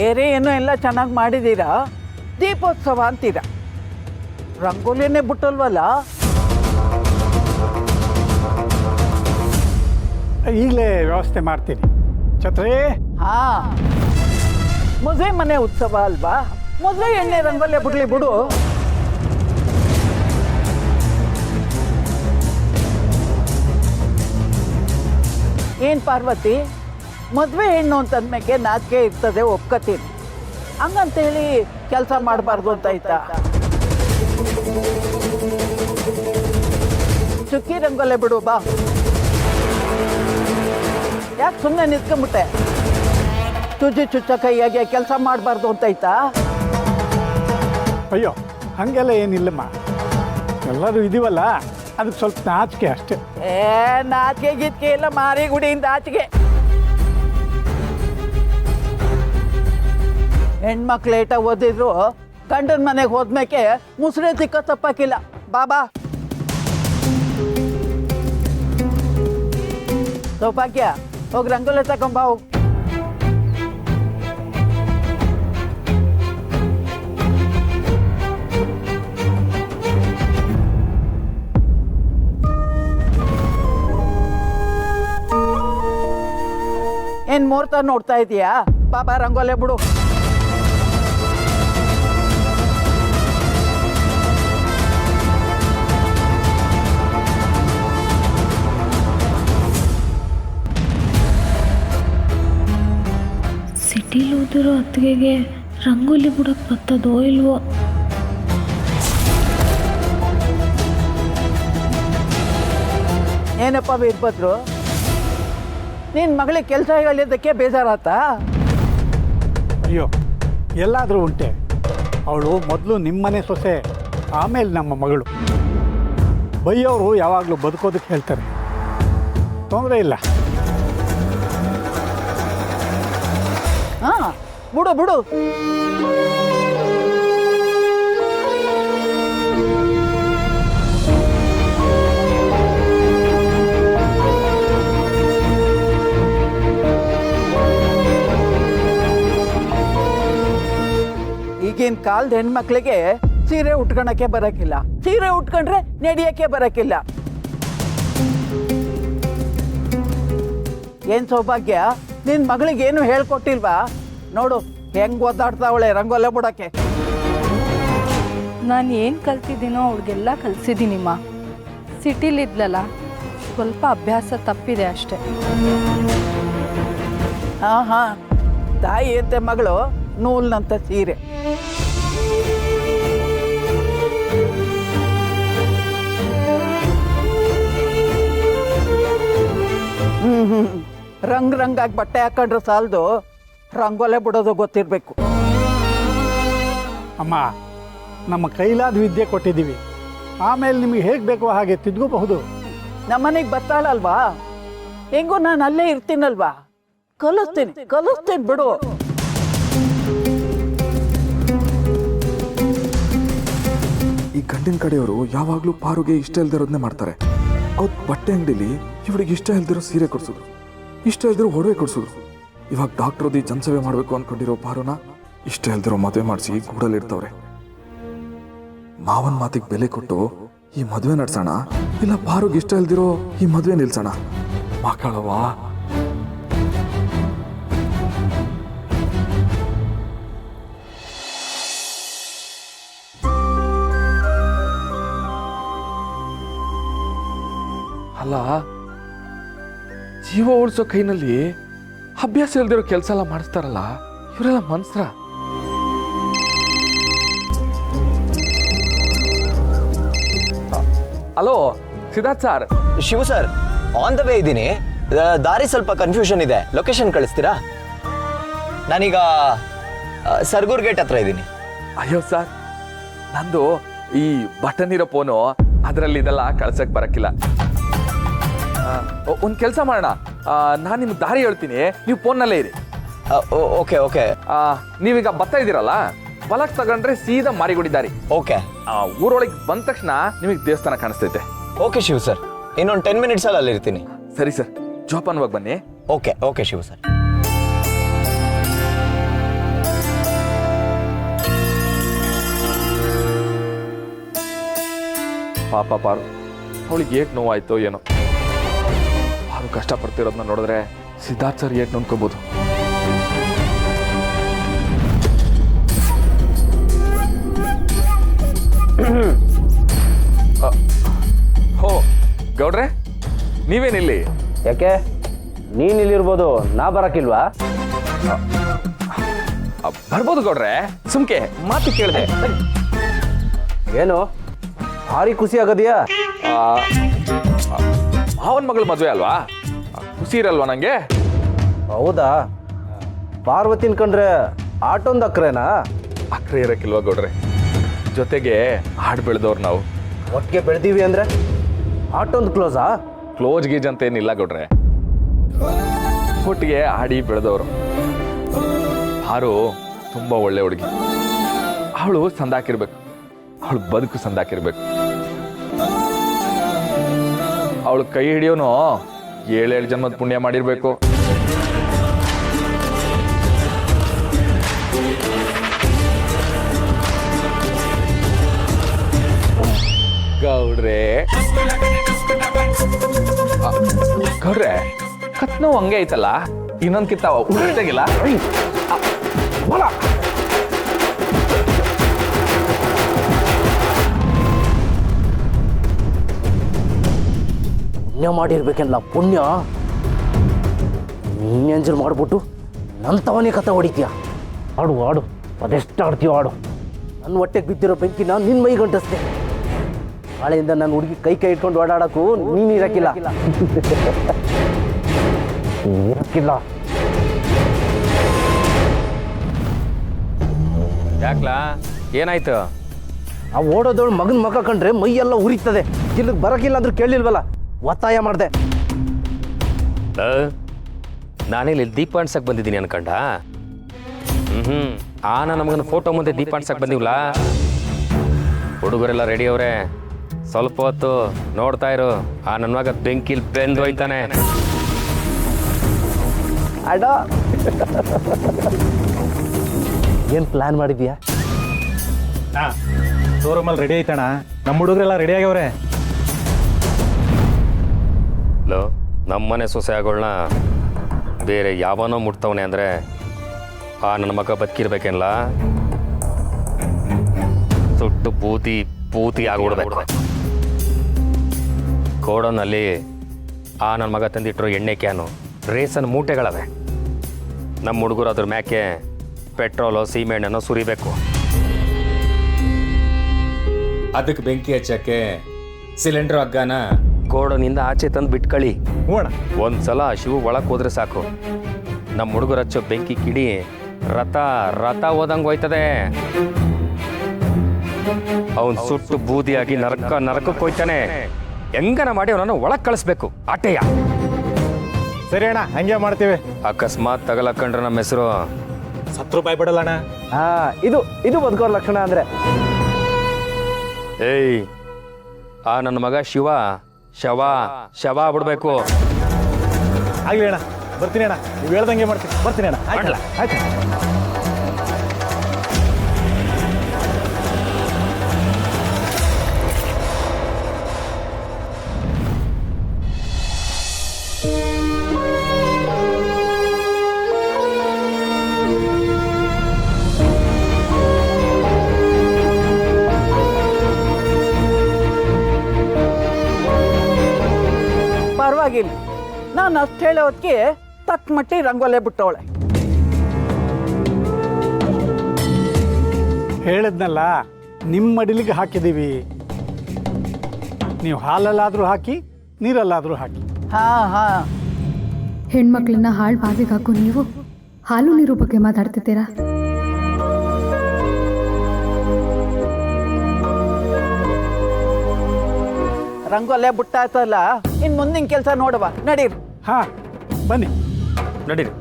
ಬೇರೆ ಏನೋ ಎಲ್ಲ ಚೆನ್ನಾಗಿ ಮಾಡಿದ್ದೀರಾ, ದೀಪೋತ್ಸವ ಅಂತೀರಾ, ರಂಗೋಲಿನೇ ಬಿಟ್ಟಲ್ವಲ್ಲ. ಈಗಲೇ ವ್ಯವಸ್ಥೆ ಮಾಡ್ತೀನಿ. ಛತ್ರಿ, ಹಾ, ಮದುವೆ ಮನೆ ಉತ್ಸವ ಅಲ್ವಾ, ಮದುವೆ ಎಣ್ಣೆ ರಂಗೋಲಿ ಬಿಡ್ಲಿ ಬಿಡು. ಏನ್ ಪಾರ್ವತಿ, ಮದುವೆ ಹೆಣ್ಣು ಅಂತಂದ್ಮೇಲೆ ನಾಚಿಕೆ ಇರ್ತದೆ, ಒಪ್ಕೋತೀನಿ. ಹಂಗಂತೇಳಿ ಕೆಲಸ ಮಾಡಬಾರ್ದು ಅಂತ ಆಯ್ತಾ? ಚುಕ್ಕಿ ರಂಗೋಲೆ ಬಿಡು ಬಾ. ಯಾಕೆ ಸುಮ್ಮನೆ ನಿಂತ್ಕೊಂಡ್ಬಿಟ್ಟೆ? ತುಜಿ ಚುಚ್ಚ ಕೈಯಾಗೆ ಕೆಲಸ ಮಾಡಬಾರ್ದು ಅಂತ ಆಯ್ತಾ? ಅಯ್ಯೋ ಹಾಗೆಲ್ಲ ಏನಿಲ್ಲಮ್ಮ, ಎಲ್ಲರೂ ಇದೀವಲ್ಲ, ಅದಕ್ಕೆ ಸ್ವಲ್ಪ ನಾಚಿಕೆ ಅಷ್ಟೇ. ನಾಚಿಕೆ ಗೀತ್ಕೆ ಇಲ್ಲ, ಮಾರಿ ಗುಡಿಯಿಂದ ಆಚೆಗೆ. ಹೆಣ್ಮಕ್ಳು ಲೇಟಾಗಿ ಓದಿದ್ರು ಗಂಡನ ಮನೆಗೆ ಹೋದ್ಮೇಕೆ ಮುಸುರೆ ತಿಕ್ಕ ತಪ್ಪಾಕಿಲ್ಲ. ಬಾಬಾ ಸೌಭಾಗ್ಯ, ಹೋಗಿ ರಂಗೋಲಿ ತಗೊಂಬಾ. ಹೋಗಿ ಏನ್ ಮುಹೂರ್ತ ನೋಡ್ತಾ ಇದೀಯಾ? ಬಾಬಾ ರಂಗೋಲೆ ಬಿಡು. ಸಿಟಿಲಿ ಓದಿರೋ ಅತ್ತಿಗೆಗೆ ರಂಗೋಲಿ ಬಿಡೋಕೆ ಬರ್ತದೋ ಇಲ್ವೋ? ಏನಪ್ಪ ವೀರಭದ್ರು, ನಿನ್ನ ಮಗಳಿಗೆ ಕೆಲಸ ಹೇಳಿದ್ದಕ್ಕೆ ಬೇಜಾರಾತಾ? ಅಯ್ಯೋ ಎಲ್ಲಾದರೂ ಉಂಟೆ, ಅವಳು ಮೊದಲು ನಿಮ್ಮನೆ ಸೊಸೆ, ಆಮೇಲೆ ನಮ್ಮ ಮಗಳು. ಬೈಯೋರು ಯಾವಾಗಲೂ ಬದುಕೋದಕ್ಕೆ ಹೇಳ್ತಾರೆ, ತೊಂದರೆ ಇಲ್ಲ. ಹಾ, ಬಿಡು ಬಿಡು. ಈಗಿನ ಕಾಲದ ಹೆಣ್ಮಕ್ಳಿಗೆ ಸೀರೆ ಉಟ್ಕೊಳಕ್ಕೆ ಬರಕ್ಕಿಲ್ಲ, ಸೀರೆ ಉಟ್ಕೊಂಡ್ರೆ ನಡೆಯಕ್ಕೆ ಬರಕ್ಕಿಲ್ಲ. ಏನ್ ಸೌಭಾಗ್ಯ, ನಿನ್ ಮಗಳಿಗೇನು ಹೇಳ್ಕೊಟ್ಟಿಲ್ವಾ? ನೋಡು ಹೆಂಗ್ ಓದಾಡ್ತಾವಳೆ ರಂಗೋಲೆ ಬಿಡಕ್ಕೆ. ನಾನು ಏನು ಕಲ್ತಿದ್ದೀನೋ ಅವ್ರಿಗೆಲ್ಲ ಕಲಿಸಿದ್ದೀನಿಮ್ಮ. ಸಿಟಿಲಿದ್ಲಲ್ಲ, ಸ್ವಲ್ಪ ಅಭ್ಯಾಸ ತಪ್ಪಿದೆ ಅಷ್ಟೆ. ಹಾ ಹಾ, ತಾಯಿ ಅಂತೆ ಮಗಳು ನೂಲ್ನಂತ ಸೀರೆ. ರಂಗ್ ರಂಗಾಗಿ ಬಟ್ಟೆ ಹಾಕೊಂಡ್ರೆ ಸಾಲದು, ರಂಗೋಲೆ ಬಿಡೋದು ಗೊತ್ತಿರಬೇಕು. ಅಮ್ಮ, ನಮ್ಮ ಕೈಲಾದ ವಿದ್ಯೆ ಕೊಟ್ಟಿದ್ದೀವಿ, ಆಮೇಲೆ ನಿಮಗೆ ಹೇಗೆ ಬೇಕೋ ಹಾಗೆ ತಿದ್ಕೋಬಹುದು. ನಮ್ಮನೆಗೆ ಬರ್ತಾಳಲ್ವಾ, ಹೆಂಗೂ ನಾನು ಅಲ್ಲೇ ಇರ್ತೀನಲ್ವಾ, ಕಲಿಸ್ತೀನಿ ಬಿಡು. ಈ ಗಂಡಿನ ಕಡೆಯವರು ಯಾವಾಗಲೂ ಪಾರುಗೆ ಇಷ್ಟ ಇಲ್ದಿರೋದನ್ನೇ ಮಾಡ್ತಾರೆ. ಅವ್ರು ಬಟ್ಟೆ ಅಂಗಡಿಲಿ ಇವಳಿಗೆ ಇಷ್ಟ ಇಲ್ದಿರೋ ಸೀರೆ ಕೊಡ್ಸೋದು, ಇಷ್ಟ ಇಲ್ದಿರೋ ಒಡವೆ ಕೊಡ್ಸೋದು. ಇವಾಗ ಡಾಕ್ಟರ್ ಓದಿ ಜನಸೇವೆ ಮಾಡಬೇಕು ಅಂದ್ಕೊಂಡಿರೋ ಪಾರುನ ಇಷ್ಟ ಇಲ್ದಿರೋ ಮದುವೆ ಮಾಡಿಸಿ ಗೂಡಲ್ಲಿಡ್ತವ್ರೆ. ಮಾವನ್ ಮಾತಿಗೆ ಬೆಲೆ ಕೊಟ್ಟು ಈ ಮದುವೆ ನಡ್ಸೋಣ, ಇಲ್ಲ ಪಾರುಗೆ ಇಷ್ಟ ಇಲ್ದಿರೋ ಈ ಮದುವೆ ನಿಲ್ಸೋಣ? ಮಕ್ಕಳವಾ, ಅಲ್ಲ, ಜೀವ ಉಳಿಸೋ ಕೈನಲ್ಲಿ ಅಭ್ಯಾಸ ಇಲ್ದಿರೋ ಕೆಲಸ ಎಲ್ಲ ಮಾಡಿಸ್ತಾರಲ್ಲ, ಇವರೆಲ್ಲ ಮನ್ಸ್ರ? Hello Siddharth sir. Shivu sir, on the way ಇದ್ದೀನಿ. ದಾರಿ ಸ್ವಲ್ಪ ಕನ್ಫ್ಯೂಷನ್ ಇದೆ, ಲೊಕೇಶನ್ ಕಳಿಸ್ತೀರಾ? ನಾನೀಗ ಸರ್ಗೂರ್ ಗೇಟ್ ಹತ್ರ ಇದ್ದೀನಿ. ಅಯ್ಯೋ ಸರ್, ನಂದು ಈ ಬಟನ್ ಇರೋ ಫೋನು, ಅದರಲ್ಲಿ ಇದೆಲ್ಲ ಕಳ್ಸಕ್ ಬರಕ್ಕಿಲ್ಲ. ಒಂದು ಕೆಲಸ ಮಾಡೋಣ, ನಾನು ನಿಮ್ಗೆ ದಾರಿ ಹೇಳ್ತೀನಿ, ನೀವು ಫೋನ್ನಲ್ಲೇ ಇರಿ. Okay okay. ನೀವೀಗ ಬರ್ತಾ ಇದ್ದೀರಲ್ಲ, ಬಲಕ್ ತಗೊಂಡ್ರೆ ಸೀದಾ ಮಾರಿಗುಡಿ ದಾರಿ. ಓಕೆ. ಊರೊಳಗೆ ಬಂದ ತಕ್ಷಣ ನಿಮಗೆ ದೇವಸ್ಥಾನ ಕಾಣಿಸ್ತೈತೆ. ಓಕೆ ಶಿವ್ ಸರ್, ಇನ್ನೊಂದು 10 minutes ಅಲ್ಲಿ ಇರ್ತೀನಿ. ಸರಿ ಸರ್, ಜೋಪಾನವಾಗಿ ಬನ್ನಿ. Okay okay Shiv sir. ಪಾಪ ಪಾರು, ಅವಳಿಗೆ ಏಟ್ ನೋವಾಯ್ತೋ ಏನೋ. ಪಾರು ಕಷ್ಟಪಡ್ತಿರೋದನ್ನ ನೋಡಿದ್ರೆ ಸಿದ್ಧಾರ್ಥ್ ಸರ್ ಏಟ್ ನೋಡ್ಕೋಬೋದು. ಹೋ ಗೌಡ್ರೆ, ನೀವೇನಿಲ್ಲಿ? ಯಾಕೆ ನೀನ್ ಇಲ್ಲಿರ್ಬೋದು, ನಾ ಬರಕ್ಕಿಲ್ವಾ? ಬರ್ಬೋದು ಗೌಡ್ರೆ, ಸುಮ್ಕೆ ಮಾತು ಕೇಳಿದೆ. ಏನು ಭಾರಿ ಖುಷಿ ಆಗದಿಯಾ? ಮಾವನ್ ಮಗಳ ಮದುವೆ ಅಲ್ವಾ, ಖುಷಿ ಇರಲ್ವಾ ನಂಗೆ? ಹೌದಾ? ಪಾರ್ವತಿನ್ ಕಂಡ್ರೆ ಆಟೊಂದು ಅಕ್ರೇನಾ? ಅಕ್ರೆ ಇರಕ್ಕಿಲ್ವಾ ಗೌಡ್ರೆ? ಜೊತೆಗೆ ಹಾಡು ಬೆಳೆದವ್ರು ನಾವು. ಒಟ್ಟಿಗೆ ಬೆಳೆದೀವಿ ಅಂದ್ರೆ ಆಟೊಂದು ಕ್ಲೋಸಾ? ಕ್ಲೋಸ್ ಗೀಜ್ ಅಂತ ಏನಿಲ್ಲ ಗೌಡ್ರೆ, ಒಟ್ಟಿಗೆ ಆಡಿ ಬೆಳೆದವರು. ಹಾರು ತುಂಬಾ ಒಳ್ಳೆ ಹುಡುಗಿ, ಅವಳು ಸಂದಾಕಿರ್ಬೇಕು, ಅವಳು ಬದುಕು ಸಂದಾಕಿರ್ಬೇಕು. ಅವಳು ಕೈ ಹಿಡಿಯೋನು 7 ಜನ್ಮದ ಪುಣ್ಯ ಮಾಡಿರ್ಬೇಕು. ಗೌಡ್ರೆ ಗೌಡ್ರೆ, ಕತ್ ನೋವು ಹಂಗೆ ಐತಲ್ಲ, ಇನ್ನೊಂದ್ ಕಿತ್ತಾವ ಉಳಿತಾಗಿಲ್ಲ. ಪುಣ್ಯ ಮಾಡಿರ್ಬೇಕಲ್ಲ ಪುಣ್ಯ. ನೀನ್ ಎಂಜಲ್ ಮಾಡ್ಬಿಟ್ಟು ನನ್ನ ತವನೇ ಕಥ ಹೊಡಿತೀಯ. ಆಡು ಆಡು, ಅದೆಷ್ಟು ಆಡ್ತೀಯೋ ಆಡು. ನನ್ನ ಹೊಟ್ಟೆಗೆ ಬಿದ್ದಿರೋ ಬೆಂಕಿನ ನಿನ್ನ ಮೈ ಗಂಟಿಸ್ದೆ. ನಾಳೆಯಿಂದ ನನ್ನ ಹುಡುಗಿ ಕೈ ಇಟ್ಕೊಂಡು ಓಡಾಡಕ್ಕೂ ನೀನು ಇರಕ್ಕಿಲ್ಲ. ಇರಕ್ಕಿಲ್ಲ. ಯಾಕ್ಲಾ, ಏನಾಯ್ತು? ಆ ಓಡೋದವಳು ಮಗನ ಮಗ ಕಂಡ್ರೆ ಮೈಯೆಲ್ಲ ಉರಿತದೆ. ಇಲ್ಲಿಗೆ ಬರಕ್ಕಿಲ್ಲ ಅಂದ್ರೆ ಕೇಳಿಲ್ವಲ್ಲ, ಒತ್ತಾಯ ಮಾಡಿದೆ. ನಾನಿಲ್ಲಿ ದೀಪ ಅಣ್ಸಕ್ ಬಂದಿದ್ದೀನಿ ಅನ್ಕಂಡ. ಆ ನನ್ನ ಮಗನ ಫೋಟೋ ಮುಂದೆ ದೀಪ ಅಣ್ಸಕ್ ಬಂದಿವಲ್ಲ. ಹುಡುಗರೆಲ್ಲ ರೆಡಿ ಅವ್ರೆ, ಸ್ವಲ್ಪ ಹೊತ್ತು ನೋಡ್ತಾ ಇರು. ಆ ನನ್ನ ಮಗ ಬೆಂಕಿಲ್ ಬೆಂದು ಹೋಯ್ತಾನೆ. ಅಡ ಏನು ಪ್ಲಾನ್ ಮಾಡಿದ್ಯಾ? ಶೋರೂಮಲ್ಲಿ ರೆಡಿ ಐತಣ್ಣ, ನಮ್ಮ ಹುಡುಗರೆಲ್ಲ ರೆಡಿ ಆಗ್ಯವ್ರೆ. ಲೋ, ನಮ್ಮನೆ ಸೊಸೆಗಳನ್ನ ಬೇರೆ ಯಾವನೋ ಮುಟ್ತವನೆ ಅಂದರೆ ಆ ನನ್ನ ಮಗ ಬದುಕಿರ್ಬೇಕೇನಲ್ಲ, ಸುಟ್ಟು ಬೂತಿ ಬೂತಿ ಆಗ್ಬಿಡ್ಬೇಕು. ಗೋಡನಲ್ಲಿ ಆ ನನ್ನ ಮಗ ತಂದಿಟ್ಟಿರೋ ಎಣ್ಣೆ ಕ್ಯಾನು, ರೇಸನ್ ಮೂಟೆಗಳವೆ. ನಮ್ಮ ಹುಡುಗರು ಅದ್ರ ಮ್ಯಾಕೆ ಪೆಟ್ರೋಲು ಸೀಮೆಣ್ಣೆನೋ ಸುರಿಬೇಕು. ಅದಕ್ಕೆ ಬೆಂಕಿ ಹಚ್ಚಕ್ಕೆ ಸಿಲಿಂಡರ್ ಹಗ್ಗನ ಗೋಡನಿಂದ ಆಚೆ ತಂದು ಬಿಟ್ಕಳಿ. ಹೂಣ ಒಂದ್ಸಲ ಶಿವು ಒಳಗೆ ಹೋದ್ರೆ ಸಾಕು, ನಮ್ಮ ಹುಡುಗರು ಹಚ್ಚೋ ಬೆಂಕಿ ಕಿಡಿ ರಥ ರಥ ಓದಂಗೆ ಹೋಯ್ತದೆ. ಅವನ್ ಸುಟ್ಟು ಬೂದಿಯಾಗಿ ನರಕಕ್ಕೆ ಹೋಯ್ತಾನೆ. ಹೆಂಗನ ಮಾಡಿ ಅವನನ್ನು ಒಳಗೆ ಕಳಿಸ್ಬೇಕು. ಆಟೆಯ ಸರಿ ಅಣ್ಣ, ಹಂಗೆ ಮಾಡ್ತೀವಿ. ಅಕಸ್ಮಾತ್ ತಗಲಕ್ಕಂಡ್ರೆ ನಮ್ಮ ಹೆಸರು ₹10 ಬಿಡಲ್ಲಣ್ಣ. ಹಾ, ಇದು ಬದುಕೋರ್ ಲಕ್ಷಣ ಅಂದ್ರೆ. ಏಯ್, ಆ ನನ್ನ ಮಗ ಶಿವ ಶವ ಬಿಡ್ಬೇಕು. ಆಗ್ಲಿ ಅಣ್ಣ, ಬರ್ತೀನಿ ಅಣ್ಣ, ನೀವು ಹೇಳ್ದಂಗೆ ಮಾಡ್ತೀನಿ. ಬರ್ತೀನಿ ಅಣ್ಣ. ಆಯ್ತು. ಪರವಾಗಿಲ್ಲ, ನಾನು ಅಷ್ಟು ಹೇಳೋ ಹೊತ್ತಿಗೆ ತಕ್ಕ ಮಟ್ಟಿ ರಂಗೋಲೆ ಬಿಟ್ಟವಳೆ. ಹೇಳಿದ್ನಲ್ಲ, ನಿಮ್ಮ ಮಡಿಲಿಗೆ ಹಾಕಿದ್ದೀವಿ. ನೀವು ಹಾಲಲ್ಲಾದರೂ ಹಾಕಿ, ನೀರಲ್ಲಾದರೂ ಹಾಕಿ. ಹಾ, ಹೆಣ್ಮಕ್ಳನ್ನ ಹಾಳು ಬಾವಿಗೆ ಹಾಕು ನೀವು ಹಾಲು ನೀರು ಬಗ್ಗೆ ಮಾತಾಡ್ತಿದ್ದೀರಾ? ರಂಗೋಲೆ ಬಿಟ್ಟಾಯ್ತಲ್ಲ, ಇನ್ನು ಮುಂದಿನ ಕೆಲಸ ನೋಡುವ, ನಡೀರಿ. ಹಾ, ಬನ್ನಿ. ನಡೀರಿ.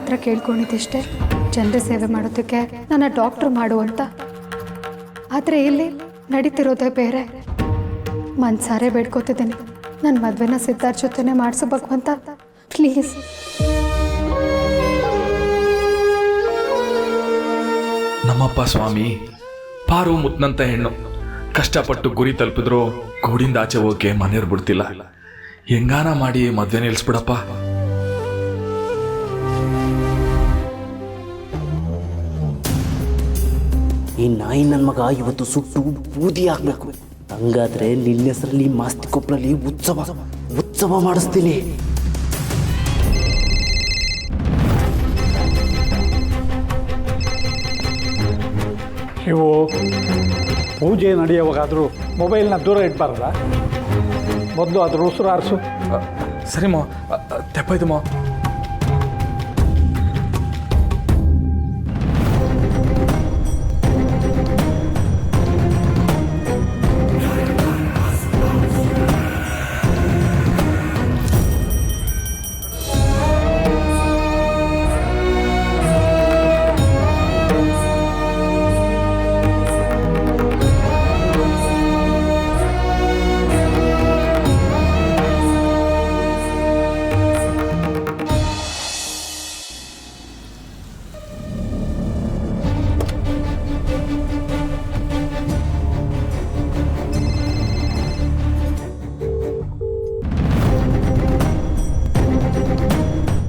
ಹತ್ರ ಕೇಳ್ಕೊಂಡಿದ್ದಿಷ್ಟೇ ಜನರ ಸೇವೆ ಮಾಡೋದಕ್ಕೆ ನನ್ನ ಡಾಕ್ಟ್ರು ಮಾಡು ಅಂತ. ಆದರೆ ಇಲ್ಲಿ ನಡೀತಿರೋದೇ ಬೇರೆ. ಮನ್ಸಾರೆ ಬೇಡ್ಕೋತಿದ್ದೀನಿ, ನನ್ನ ಮದುವೆನ ಸಿದ್ಧಾರ್ಥ್ ಜೊತೆನೇ ಮಾಡಿಸು ಭಗವಂತ, ಪ್ಲೀಸ್. ನಮ್ಮಪ್ಪ ಸ್ವಾಮಿ ಪಾರು ಮುತ್ನಂತ ಹೆಣ್ಣು ಕಷ್ಟಪಟ್ಟು ಗುರಿ ತಲುಪಿದ್ರು ಗೂಡಿಂದ ಆಚೆ ಹೋಗಕ್ಕೆ ಮನೆಯವ್ರು ಬಿಡ್ತಿಲ್ಲ. ಹೆಂಗಾನ ಮಾಡಿ ಮದ್ವೆ ನಿಲ್ಸ್ಬಿಡಪ್ಪ. ಈ ನಾಯಿ ನನ್ನ ಮಗ ಇವತ್ತು ಸುಟ್ಟು ಬೂದಿ ಆಗ್ಬೇಕು. ಹಂಗಾದ್ರೆ ನಿನ್ನ ಹೆಸರಲ್ಲಿ ಮಾಸ್ತಿ ಕೊಪ್ಪಳಲ್ಲಿ ಉತ್ಸವ ಮಾಡಿಸ್ತೀನಿ. ನೀವು ಪೂಜೆ ನಡೆಯುವಾಗಾದರೂ ಮೊಬೈಲ್ನ ದೂರ ಇಡಬಾರ್ದ? ಮೊದಲು ಅದ್ರ ಉಸಿರು ಆರಿಸು. ಸರಿ ಮಾ, ತೆಪ್ಪಾಯ್ತು ಮಾ.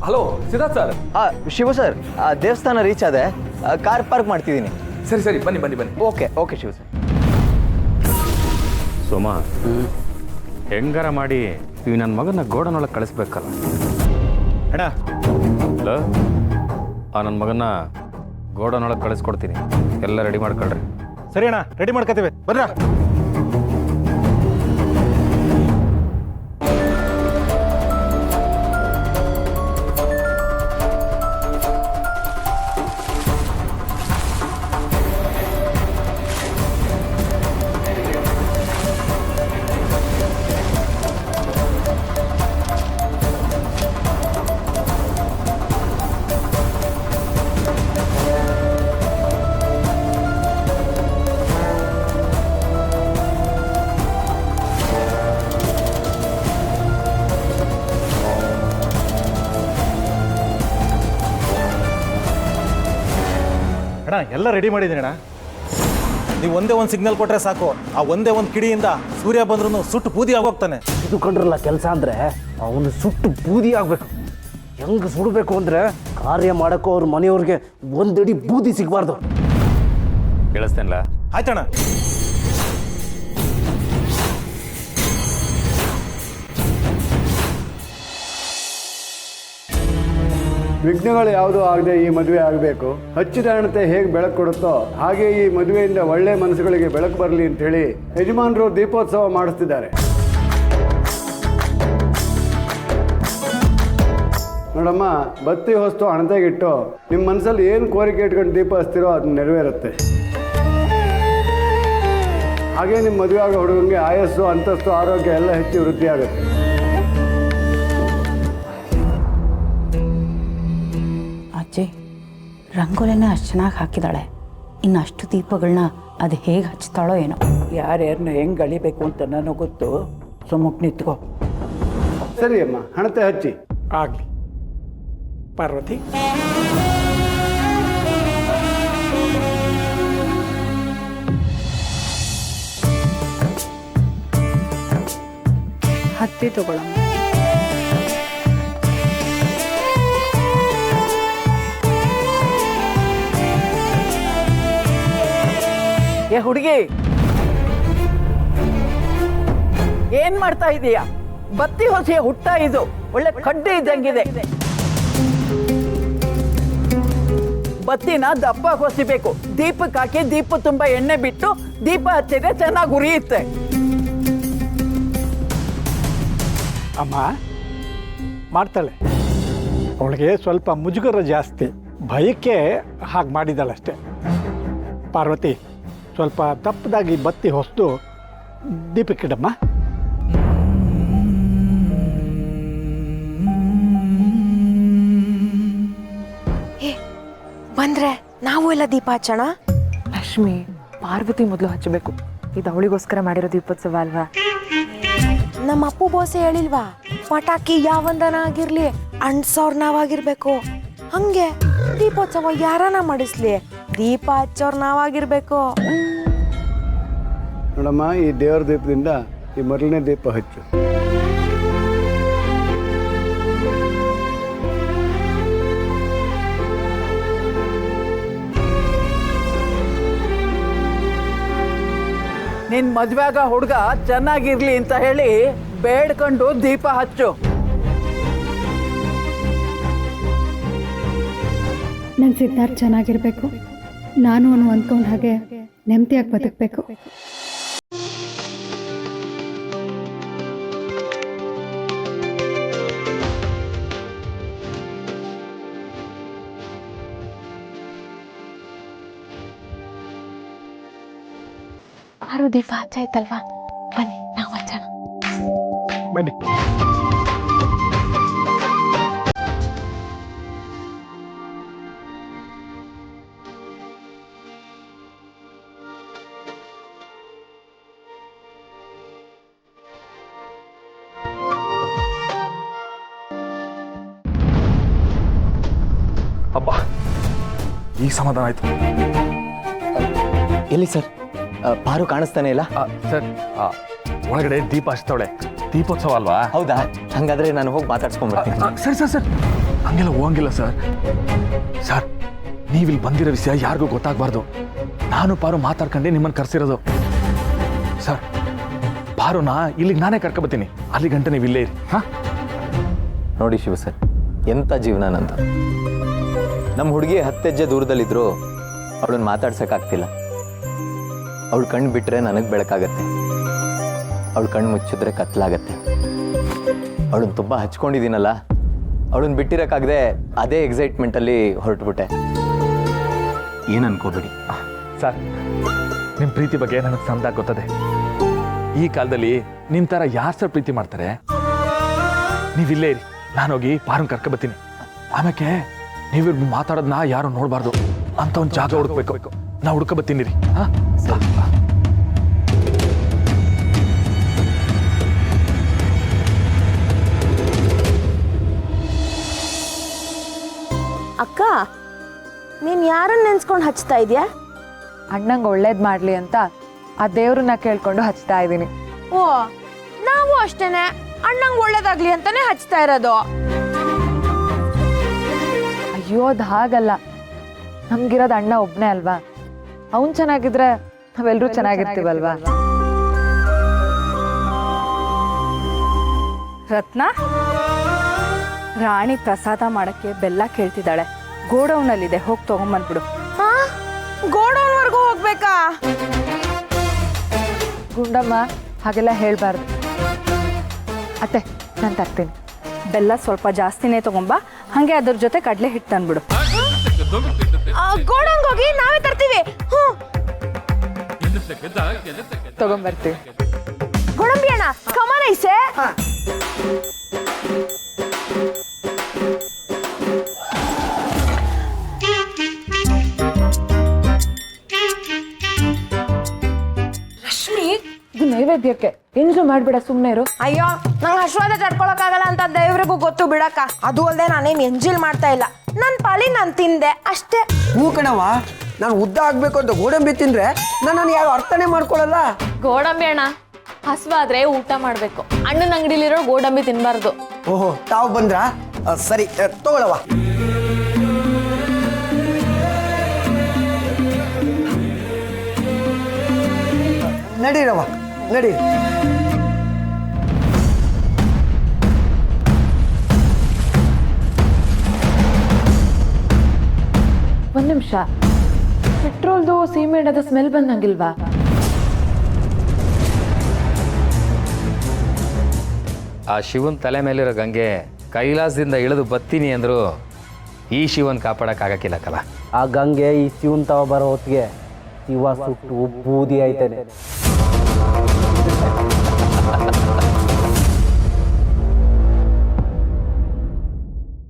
Hello Siddharth sir. Shiva sir, ದೇವಸ್ಥಾನ ರೀಚ್ ಆದೆ, ಕಾರ್ ಪಾರ್ಕ್ ಮಾಡ್ತಿದ್ದೀನಿ. ಸರಿ ಸರಿ, ಬನ್ನಿ ಬನ್ನಿ ಬನ್ನಿ. Okay Shiva sir. ಸೋಮ, ಹೆಂಗಾರ ಮಾಡಿ ಇವ್ ನನ್ನ ಮಗನ ಗೋಡನೊಳಗೆ ಕಳಿಸ್ಬೇಕಲ್ಲ. ಅಣ್ಣ, ಹಲೋ, ಆ ನನ್ನ ಮಗನ ಗೋಡನೊಳಗೆ ಕಳಿಸ್ಕೊಡ್ತೀನಿ. ಎಲ್ಲ ರೆಡಿ ಮಾಡ್ಕೊಳ್ರಿ. ಸರಿ ಅಣ್ಣ, ರೆಡಿ ಮಾಡ್ಕೋತೀವಿ, ಬರ್ರ. ಅಣ್ಣ, ಎಲ್ಲ ರೆಡಿ ಮಾಡಿದ್ದೀನಿ ಅಣ್ಣ. ನೀವು ಒಂದೇ ಒಂದು ಸಿಗ್ನಲ್ ಕೊಟ್ಟರೆ ಸಾಕು, ಆ ಒಂದೇ ಒಂದು ಕಿಡಿಯಿಂದ ಸೂರ್ಯ ಬಂದ್ರೂ ಸುಟ್ಟು ಬೂದಿ ಆಗೋಗ್ತಾನೆ. ಇದು ಕಂಡ್ರಲ್ಲ ಕೆಲಸ ಅಂದರೆ, ಅವನು ಸುಟ್ಟು ಬೂದಿ ಆಗಬೇಕು. ಹೆಂಗೆ ಸುಡಬೇಕು ಅಂದರೆ ಕಾರ್ಯ ಮಾಡೋಕ್ಕೂ ಅವ್ರ ಮನೆಯವ್ರಿಗೆ ಒಂದಡಿ ಬೂದಿ ಸಿಗಬಾರ್ದು. ಕೇಳಿಸ್ತೇನಲ್ಲ? ಆಯ್ತಣ್ಣ. ವಿಘ್ನಗಳು ಯಾವುದೂ ಆಗದೆ ಈ ಮದುವೆ ಆಗಬೇಕು. ಹಚ್ಚಿದ ಹಣತೆ ಹೇಗೆ ಬೆಳಕು ಕೊಡುತ್ತೋ ಹಾಗೆ ಈ ಮದುವೆಯಿಂದ ಒಳ್ಳೆ ಮನಸ್ಸುಗಳಿಗೆ ಬೆಳಕು ಬರಲಿ ಅಂಥೇಳಿ ಯಜಮಾನರು ದೀಪೋತ್ಸವ ಮಾಡಿಸ್ತಿದ್ದಾರೆ. ನೋಡಮ್ಮ, ಬತ್ತಿ ಹೊಸ್ತು ಹಣತೆಗಿಟ್ಟು ನಿಮ್ಮ ಮನಸ್ಸಲ್ಲಿ ಏನು ಕೋರಿಕೆ ಇಟ್ಕೊಂಡು ದೀಪ ಹಚ್ತಿರೋ ಅದು ನೆರವೇರುತ್ತೆ. ಹಾಗೆ ನಿಮ್ಮ ಮದುವೆ ಆಗೋ ಹುಡುಗನಿಗೆ ಆಯಸ್ಸು, ಅಂತಸ್ತು, ಆರೋಗ್ಯ ಎಲ್ಲ ಹೆಚ್ಚು ವೃದ್ಧಿ ಆಗುತ್ತೆ. ಅಜ್ಜಿ, ರಂಗೋಲಿನ ಅಷ್ಟು ಚೆನ್ನಾಗಿ ಹಾಕಿದಾಳೆ. ಇನ್ನು ಅಷ್ಟು ದೀಪಗಳನ್ನ ಅದು ಹೇಗೆ ಹಚ್ತಾಳೋ ಏನೋ. ಯಾರ್ಯಾರನ್ನ ಹೆಂಗೆ ಅಳಿಬೇಕು ಅಂತ ನನಗೆ ಗೊತ್ತು. ಸುಮ್ಮನೆ ನಿಂತ್ಕೋ. ಸರಿ ಅಮ್ಮ, ಹಣತೆ ಹಚ್ಚಿ. ಆಗಲಿ ಪಾರ್ವತಿ. ಹತ್ತಿ ತಗೊಳಮ್ಮ. ಏ ಹುಡುಗಿ, ಏನ್ ಮಾಡ್ತಾ ಇದೀಯಾ? ಬತ್ತಿ ಹೊಸಿ ಹುಟ್ಟ ಇದು ಒಳ್ಳೆ ಕಡ್ಡಿ ಇದ್ದಂಗಿದೆ. ಬತ್ತಿನ ದಪ್ಪ ಹೊಸಿಬೇಕು. ದೀಪಕ್ಕೆ ಹಾಕಿ ದೀಪ ತುಂಬ ಎಣ್ಣೆ ಬಿಟ್ಟು ದೀಪ ಹಚ್ಚಿದ್ರೆ ಚೆನ್ನಾಗಿ ಉರಿಯುತ್ತೆ. ಅಮ್ಮ ಮಾಡ್ತಾಳೆ. ಅವಳಿಗೆ ಸ್ವಲ್ಪ ಮುಜುಗರ ಜಾಸ್ತಿ, ಭಯಕ್ಕೆ ಹಾಗೆ ಮಾಡಿದ್ದಾಳಷ್ಟೆ. ಪಾರ್ವತಿ, ಸ್ವಲ್ಪ ದಪ್ಪದಾಗಿ ಬತ್ತಿ ಹೊಸ್ದು ದೀಪಕ್ಕಿಡಮ್ಮ. ಬಂದ್ರೆ ನಾವು ಎಲ್ಲ ದೀಪ ಹಚ್ಚೋಣ. ಲಕ್ಷ್ಮಿ, ಪಾರ್ವತಿ ಮೊದಲು ಹಚ್ಚಬೇಕು. ಇದು ಅವಳಿಗೋಸ್ಕರ ಮಾಡಿರೋ ದೀಪೋತ್ಸವ ಅಲ್ವಾ? ನಮ್ಮ ಅಪ್ಪು ಬೋಸೆ ಹೇಳಿಲ್ವಾ, ಪಟಾಕಿ ಯಾವಂದನ ಆಗಿರ್ಲಿ ಅಣ್ಸೋರ್ ನಾವಾಗಿರ್ಬೇಕು. ಹಂಗೆ ದೀಪೋತ್ಸವ ಯಾರನ ಮಾಡಿಸ್ಲಿ, ದೀಪ ಹಚ್ಚೋರ್ ನಾವಾಗಿರ್ಬೇಕು. ನೋಡಮ್ಮ, ಈ ದೇವರ ದೀಪದಿಂದ ಈ ಮೊದಲನೇ ದೀಪ ಹಚ್ಚು. ನಿನ್ ಮದ್ವೆಗ ಹುಡುಗ ಚೆನ್ನಾಗಿರ್ಲಿ ಅಂತ ಹೇಳಿ ಬೇಡ್ಕೊಂಡು ದೀಪ ಹಚ್ಚು. ನನ್ನ ಸಿದ್ಧಾರ್ಥ ಚೆನ್ನಾಗಿರ್ಬೇಕು, ನಾನು ಅವನು ಅಂದ್ಕೊಂಡ ಹಾಗೆ ನೆಮ್ಮದಿಯಾಗಿ ಬದುಕಬೇಕು. ಆರು ದೀಪ ಹಚ್ಚಾಯ್ತಲ್ವಾ, ಬನ್ನಿ ನಾವು ಹಚ್ಚೋಣ. ಬನ್ನಿ. ಅಬ್ಬಾ, ಈಗ ಸಮಾಧಾನ ಆಯ್ತು. ಎಲ್ಲಿ ಸರ್? ಪಾರು ಕಾಣಿಸ್ತಾನೆ ಇಲ್ಲ ಸರ್. ಒಳಗಡೆ ದೀಪ ಹಚ್ತಾವಳೆ, ದೀಪೋತ್ಸವ ಅಲ್ವಾ? ಹೌದಾ? ಹಂಗಾದ್ರೆ ನಾನು ಹೋಗಿ ಮಾತಾಡ್ಸ್ಕೊಂಡ್ಬರ್ತೀನಿ. ಸರ್ ಸರ್ ಸರ್, ಹಂಗೆಲ್ಲ ಹೋಗಂಗಿಲ್ಲ ಸರ್. ಸರ್, ನೀವಿಲ್ಲಿ ಬಂದಿರೋ ವಿಷಯ ಯಾರಿಗೂ ಗೊತ್ತಾಗಬಾರ್ದು. ನಾನು ಪಾರು ಮಾತಾಡ್ಕೊಂಡೆ ನಿಮ್ಮನ್ನು ಕರೆಸಿರೋದು. ಸರ್, ಪಾರುನ ಇಲ್ಲಿಗೆ ನಾನೇ ಕರ್ಕೊಬತ್ತೀನಿ. ಅಲ್ಲಿ ಗಂಟೆ ನೀವು ಇಲ್ಲೇ ಇರಿ. ಹಾಂ ನೋಡಿ ಶಿವ ಸರ್, ಎಂಥ ಜೀವನ ನಂದು. ನಮ್ಮ ಹುಡುಗಿ 10 ಹೆಜ್ಜೆ ದೂರದಲ್ಲಿದ್ರು ಅವಳನ್ನ ಮಾತಾಡ್ಸೋಕ್ಕಾಗ್ತಿಲ್ಲ. ಅವಳು ಕಣ್ಣು ಬಿಟ್ಟರೆ ನನಗೆ ಬೆಳಕಾಗತ್ತೆ, ಅವಳು ಕಣ್ಣು ಮುಚ್ಚಿದ್ರೆ ಕತ್ಲಾಗತ್ತೆ. ಅವಳನ್ನ ತುಂಬ ಹಚ್ಕೊಂಡಿದ್ದೀನಲ್ಲ, ಅವಳನ್ನ ಬಿಟ್ಟಿರೋಕ್ಕಾಗದೆ ಅದೇ ಎಕ್ಸೈಟ್ಮೆಂಟಲ್ಲಿ ಹೊರಟುಬಿಟ್ಟೆ. ಏನು ಅನ್ಕೋಬೇಡಿ ಸರ್. ನಿಮ್ಮ ಪ್ರೀತಿ ಬಗ್ಗೆ ನನಗೆ ಸಂದಾಗ ಗೊತ್ತದೆ. ಈ ಕಾಲದಲ್ಲಿ ನಿಮ್ಮ ಥರ ಯಾರು ಸರ್ ಪ್ರೀತಿ ಮಾಡ್ತಾರೆ? ನೀವಿಲ್ಲೇ ಇರಿ, ನಾನೋಗಿ ಪಾರನ್ ಕರ್ಕೊಬತ್ತೀನಿ. ಆಮೇಲೆ ನೀವು ಮಾತಾಡೋದನ್ನ ಯಾರು ನೋಡಬಾರ್ದು ಅಂತ ಒಂದು ಜಾಗ ಹುಡುಕ್ಬೇಕು. ನಾ ಹುಡ್ಕೊಬತ್ತೀನಿ ರೀ. ಹಾಂ ಅಕ್ಕ, ನೀನ್ ಯಾರನ್ನ ನೆನ್ಸ್ಕೊಂಡು ಹಚ್ತಾ ಇದೀಯಾ? ಅಣ್ಣಂಗೆ ಒಳ್ಳೇದು ಮಾಡಲಿ ಅಂತ ಆ ದೇವ್ರನ್ನ ಕೇಳ್ಕೊಂಡು ಹಚ್ತಾ ಇದ್ದೀನಿ. ಓ, ನಾವು ಅಷ್ಟೇನೆ, ಅಣ್ಣಂಗೆ ಒಳ್ಳೇದಾಗ್ಲಿ ಅಂತಾನೆ ಹಚ್ತಾ ಇರೋದು. ಅಯ್ಯೋ, ಅದು ಹಾಗಲ್ಲ. ನಮ್ಗಿರೋದು ಅಣ್ಣ ಒಬ್ಬನೇ ಅಲ್ವಾ? ಅವನ್ ಚೆನ್ನಾಗಿದ್ರೆ ನಾವೆಲ್ಲರೂ ಚೆನ್ನಾಗಿರ್ತೀವಲ್ವಾ? ರತ್ನ, ರಾಣಿ ಪ್ರಸಾದ ಮಾಡಕ್ಕೆ ಬೆಲ್ಲ ಕೇಳ್ತಿದ್ದಾಳೆ. ಗೋಡೌನಲ್ಲಿದೆ, ಹೋಗಿ ತಗೊಂಬಂದ್ಬಿಡು. ಗೋಡೌನ್ವರೆಗೂ ಹೋಗ್ಬೇಕಾ? ಗುಂಡಮ್ಮ, ಹಾಗೆಲ್ಲ ಹೇಳ್ಬಾರ್ದು. ಅತ್ತೆ, ನಾನು ತರ್ತೀನಿ. ಬೆಲ್ಲ ಸ್ವಲ್ಪ ಜಾಸ್ತಿನೇ ತಗೊಂಬ, ಹಾಗೆ ಅದ್ರ ಜೊತೆ ಕಡಲೆ ಹಿಟ್ಟು ತಂದ್ಬಿಡು. ಗೋಡೌನ್ಗೆ ಹೋಗಿ ನಾವೇ ತರ್ತೀವಿ. ತಗೊಂಬರ್ತೀವಿ. ಗೋಡಂಬಿ ಅಣ್ಣ, ಕಮಾನ್ ಐಸೆ. ರಶ್ಮಿ, ಇದು ನೈವೇದ್ಯಕ್ಕೆ, ಏನ್ರು ಮಾಡ್ಬೇಡ, ಸುಮ್ಮನೆ ಇರು. ಅಯ್ಯೋ, ನಂಗೆ ಹಶ್ವಾದ ತಡ್ಕೊಳಕ್ಕಾಗಲ್ಲ ಅಂತ ದೇವ್ರಿಗೂ ಗೊತ್ತು ಬಿಡಕ್ಕ. ಅದು ಅಲ್ಲದೆ ನಾನೇನು ಎಂಜಿಲ್ ಮಾಡ್ತಾ ಇಲ್ಲ. ನನ್ನ ಪಾಲಿ ನಾನು ತಿಂದೆ ಅಷ್ಟೇ. ಹೂ ಕಣವ, ನಾನು ಉದ್ದ ಆಗ್ಬೇಕು ಅಂತ ಗೋಡಂಬಿ ತಿಂದ್ರೆ ನಾನು ಯಾರು ಅರ್ಥನೇ ಮಾಡ್ಕೊಳ್ಳಲ್ಲ. ಗೋಡಂಬಿ ಅಣ್ಣ, ಹಸುವಾದ್ರೆ ಊಟ ಮಾಡ್ಬೇಕು. ಅಣ್ಣನ ಅಂಗಡಿಲಿರೋ ಗೋಡಂಬಿ ತಿನ್ಬಾರ್ದು. ಓಹೋ, ತಾವು ಬಂದ್ರ? ಸರಿ, ತಗೊಳವ. ನಡೀರವ, ನಡೀರಿ. ಒಂದ್ ನಿಮಿಷ, ಪೆಟ್ರೋಲ್ದು ಸೀಮೆಣ್ಣದ ಸ್ಮೆಲ್ ಬಂದಂಗಿಲ್ವಾ? ಆ ಶಿವನ್ ತಲೆ ಮೇಲಿರೋ ಗಂಗೆ ಕೈಲಾಸದಿಂದ ಇಳಿದು ಬತ್ತೀನಿ ಅಂದ್ರು ಈ ಶಿವನ್ ಕಾಪಾಡಕ್ಕಾಗಕ್ಕಿಲ್ಲ ಕಲ. ಆ ಗಂಗೆ ಈ ಶಿವನ್ ತವ ಬರೋ ಹೊತ್ತಿಗೆ ಶಿವ ಸುಟ್ಟು ಬೂದಿ ಆಯ್ತಾನೆ.